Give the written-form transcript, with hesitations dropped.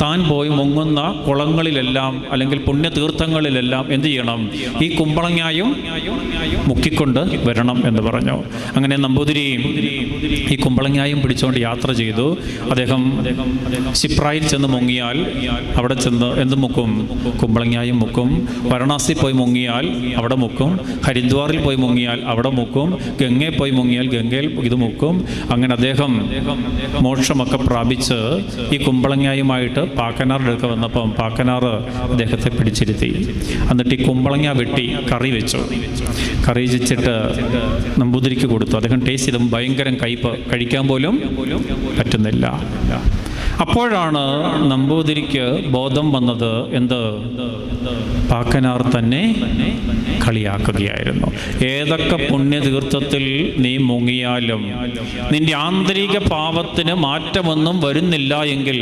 താൻ പോയി മുങ്ങുന്ന കുളങ്ങളിലെല്ലാം അല്ലെങ്കിൽ പുണ്യതീർത്ഥങ്ങളിലെല്ലാം എന്ത് ചെയ്യണം? ഈ കുമ്പളങ്ങായും മുക്കിക്കൊണ്ട് വരണം എന്ന് പറഞ്ഞു. അങ്ങനെ നമ്പൂതിരിയും ഈ കുമ്പളങ്ങായും പിടിച്ചുകൊണ്ട് യാത്ര ചെയ്തു. അദ്ദേഹം സിപ്രായിൽ ചെന്ന് മുങ്ങിയാൽ അവിടെ ചെന്ന് എന്ത് മുക്കും? കുമ്പളങ്ങായും മുക്കും. വാരണാസി പോയി മുങ്ങിയാൽ അവിടെ മുക്കും. ഹരിദ്വാറിൽ പോയി മുങ്ങിയാൽ അവിടെ മുക്കും. ഗംഗയിൽ പോയി മുങ്ങിയാൽ ഗംഗയിൽ ഇത് മുക്കും. അങ്ങനെ അദ്ദേഹം മോക്ഷമൊക്കെ പ്രാപിച്ച് ഈ കുമ്പളങ്ങായുമായിട്ട് പാക്കനാറുടെ അടുക്ക വന്നപ്പം പാക്കനാർ അദ്ദേഹത്തെ പിടിച്ചിരുത്തി. എന്നിട്ട് ഈ കുമ്പളങ്ങ വെട്ടി കറി വെച്ചു. കറി വെച്ചിട്ട് നമ്പൂതിരിക്ക് കൊടുത്തു. അദ്ദേഹം ടേസ്റ്റ് ചെയ്തും ഭയങ്കരം കയ്പ്, കഴിക്കാൻ പോലും പറ്റുന്നില്ല. അപ്പോഴാണ് നമ്പൂതിരിക്ക് ബോധം വന്നത്. എന്ത്? പാക്കനാർ തന്നെ കളിയാക്കുകയായിരുന്നു. ഏതൊക്കെ പുണ്യതീർത്ഥത്തിൽ നീ മുങ്ങിയാലും നിന്റെ ആന്തരിക പാപത്തിന് മാറ്റമൊന്നും വരുന്നില്ല എങ്കിൽ